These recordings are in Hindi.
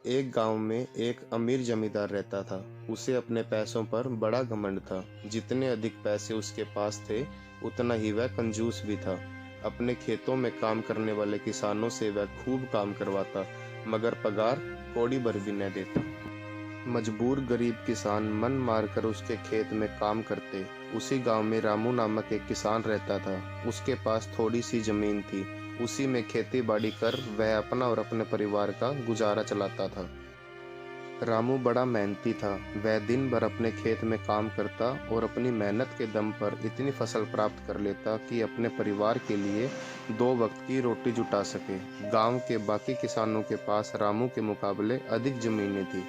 एक गांव में एक अमीर जमींदार रहता था। उसे अपने पैसों पर बड़ा घमंड था। जितने अधिक पैसे उसके पास थे, उतना ही वह कंजूस भी था। अपने खेतों में काम करने वाले किसानों से वह खूब काम करवाता, मगर पगार कौड़ी भर भी न देता। मजबूर गरीब किसान मन मारकर उसके खेत में काम करते। उसी गांव में रामू नामक एक किसान रहता था। उसके पास थोड़ी सी जमीन थी। उसी में खेती बाड़ी कर वह अपना और अपने परिवार का गुजारा चलाता था। रामू बड़ा मेहनती था। वह दिन भर अपने खेत में काम करता और अपनी मेहनत के दम पर इतनी फसल प्राप्त कर लेता कि अपने परिवार के लिए 2 वक्त की रोटी जुटा सके। गांव के बाकी किसानों के पास रामू के मुकाबले अधिक जमीनें थी।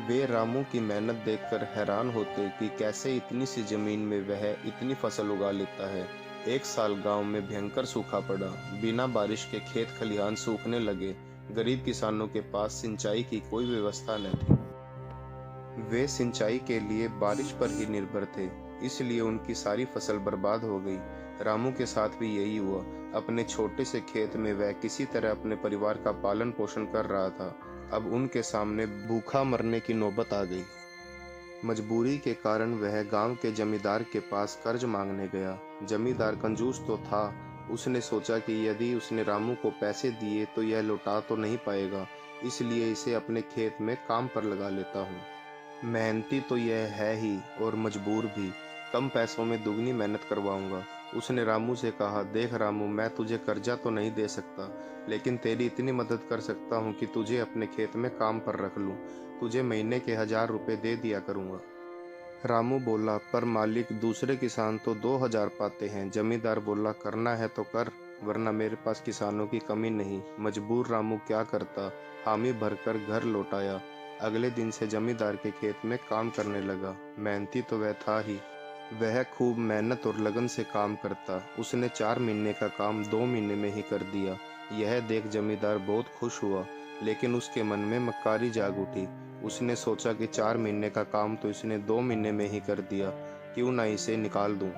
वे रामू की मेहनत देखकर हैरान होते कि कैसे इतनी सी जमीन में वह इतनी फसल उगा लेता है। एक साल गांव में भयंकर सूखा पड़ा। बिना बारिश के खेत खलिहान सूखने लगे। गरीब किसानों के पास सिंचाई की कोई व्यवस्था न थी। वे सिंचाई के लिए बारिश पर ही निर्भर थे, इसलिए उनकी सारी फसल बर्बाद हो गई। रामू के साथ भी यही हुआ। अपने छोटे से खेत में वह किसी तरह अपने परिवार का पालन पोषण कर रहा था। अब उनके सामने भूखा मरने की नौबत आ गई। मजबूरी के कारण वह गांव के जमींदार के पास कर्ज मांगने गया। जमींदार कंजूस तो था। उसने सोचा कि यदि उसने रामू को पैसे दिए तो यह लौटा तो नहीं पाएगा, इसलिए इसे अपने खेत में काम पर लगा लेता हूँ। मेहनती तो यह है ही और मजबूर भी। कम पैसों में दुगनी मेहनत करवाऊंगा। उसने रामू से कहा, देख रामू, मैं तुझे कर्जा तो नहीं दे सकता, लेकिन तेरी इतनी मदद कर सकता हूँ कि तुझे अपने खेत में काम पर रख लूँ। तुझे महीने के 1000 रुपये दे दिया करूँगा। रामू बोला, पर मालिक, दूसरे किसान तो 2000 पाते हैं। जमींदार बोला, करना है तो कर, वरना मेरे पास किसानों की कमी नहीं। मजबूर रामू क्या करता, हामी भरकर घर लौट आया। अगले दिन से जमींदार के खेत में काम करने लगा। मेहनती तो वह था ही। वह खूब मेहनत और लगन से काम करता। उसने 4 महीने का काम 2 महीने में ही कर दिया। यह देख जमींदार बहुत खुश हुआ, लेकिन उसके मन में मक्कारी जाग उठी। उसने सोचा कि 4 महीने का काम तो इसने 2 महीने में ही कर दिया, क्यों ना इसे निकाल दूं।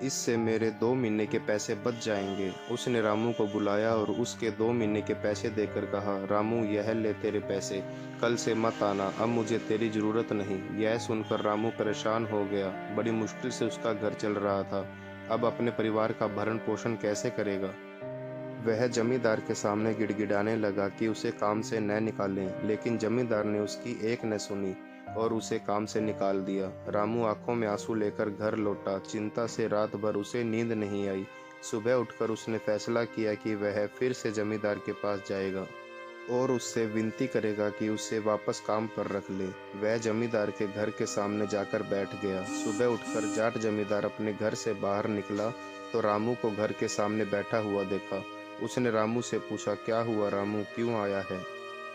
इससे मेरे 2 महीने के पैसे बच जाएंगे। उसने रामू को बुलाया और उसके 2 महीने के पैसे देकर कहा, रामू, यह ले तेरे पैसे, कल से मत आना, अब मुझे तेरी जरूरत नहीं। यह सुनकर रामू परेशान हो गया। बड़ी मुश्किल से उसका घर चल रहा था। अब अपने परिवार का भरण पोषण कैसे करेगा। वह जमींदार के सामने गिड़गिड़ाने लगा कि उसे काम से न निकालें, लेकिन जमींदार ने उसकी एक न सुनी और उसे काम से निकाल दिया। रामू आंखों में आंसू लेकर घर लौटा। चिंता से रात भर उसे नींद नहीं आई। सुबह उठकर उसने फैसला किया कि वह फिर से जमींदार के पास जाएगा और उससे विनती करेगा कि उसे वापस काम पर रख ले। वह जमींदार के घर के सामने जाकर बैठ गया। सुबह उठकर जाट जमींदार अपने घर से बाहर निकला तो रामू को घर के सामने बैठा हुआ देखा। उसने रामू से पूछा, क्या हुआ रामू, क्यों आया है।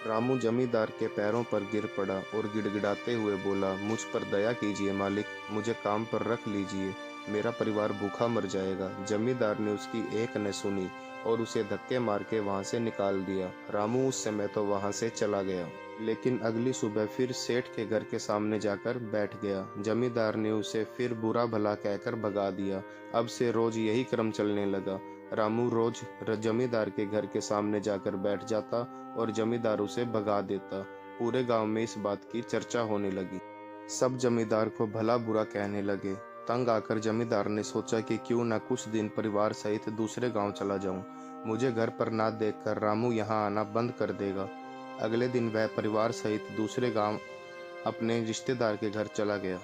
रामू जमींदार के पैरों पर गिर पड़ा और गिड़गिड़ाते हुए बोला, मुझ पर दया कीजिए मालिक, मुझे काम पर रख लीजिए, मेरा परिवार भूखा मर जाएगा। जमींदार ने उसकी एक न सुनी और उसे धक्के मार के वहां से निकाल दिया। रामू उस समय तो वहां से चला गया, लेकिन अगली सुबह फिर सेठ के घर के सामने जाकर बैठ गया। जमींदार ने उसे फिर बुरा भला कहकर भगा दिया। अब से रोज यही क्रम चलने लगा। रामू रोज जमींदार के घर के सामने जाकर बैठ जाता और जमींदार उसे भगा देता। पूरे गांव में इस बात की चर्चा होने लगी। सब जमींदार को भला बुरा कहने लगे। तंग आकर जमींदार ने सोचा कि क्यों न कुछ दिन परिवार सहित दूसरे गांव चला जाऊं। मुझे घर पर ना देखकर रामू यहाँ आना बंद कर देगा। अगले दिन वह परिवार सहित दूसरे गांव अपने रिश्तेदार के घर चला गया।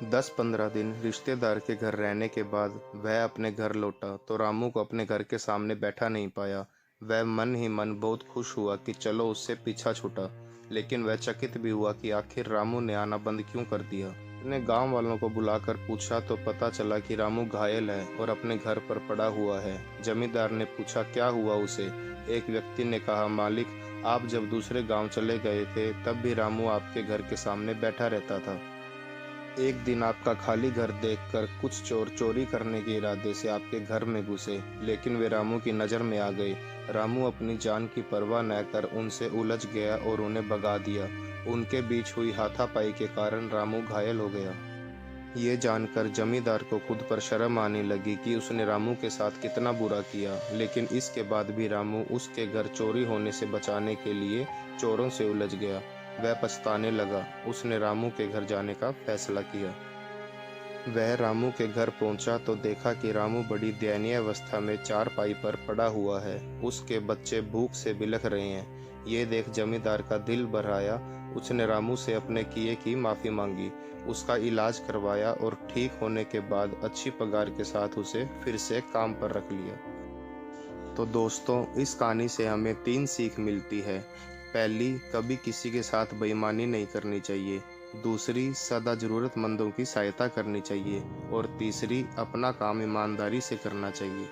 10-15 दिन रिश्तेदार के घर रहने के बाद वह अपने घर लौटा तो रामू को अपने घर के सामने बैठा नहीं पाया। वह मन ही मन बहुत खुश हुआ कि चलो उससे पीछा छूटा, लेकिन वह चकित भी हुआ कि आखिर रामू ने आना बंद क्यों कर दिया। उसने गांव वालों को बुलाकर पूछा तो पता चला कि रामू घायल है और अपने घर पर पड़ा हुआ है। जमींदार ने पूछा, क्या हुआ उसे। एक व्यक्ति ने कहा, मालिक, आप जब दूसरे गांव चले गए थे तब भी रामू आपके घर के सामने बैठा रहता था। एक दिन आपका खाली घर देखकर कुछ चोर चोरी करने के इरादे से आपके घर में घुसे, लेकिन वे रामू की नज़र में आ गए। रामू अपनी जान की परवाह न कर उनसे उलझ गया और उन्हें भगा दिया। उनके बीच हुई हाथापाई के कारण रामू घायल हो गया। ये जानकर जमींदार को खुद पर शर्म आने लगी कि उसने रामू के साथ कितना बुरा किया, लेकिन इसके बाद भी रामू उसके घर चोरी होने से बचाने के लिए चोरों से उलझ गया। वह पछताने लगा। उसने रामू के घर जाने का फैसला किया। वह रामू के घर पहुंचा तो देखा कि रामू बड़ी दयनीय अवस्था में चारपाई पर पड़ा हुआ है। उसके बच्चे भूख से बिलख रहे हैं। ये देख जमींदार का दिल भर आया। उसने रामू से अपने किए की माफ़ी मांगी, उसका इलाज करवाया और ठीक होने के बाद अच्छी पगार के साथ उसे फिर से काम पर रख लिया। तो दोस्तों, इस कहानी से हमें 3 सीख मिलती है। पहली, कभी किसी के साथ बेईमानी नहीं करनी चाहिए। दूसरी, सदा ज़रूरतमंदों की सहायता करनी चाहिए। और तीसरी, अपना काम ईमानदारी से करना चाहिए।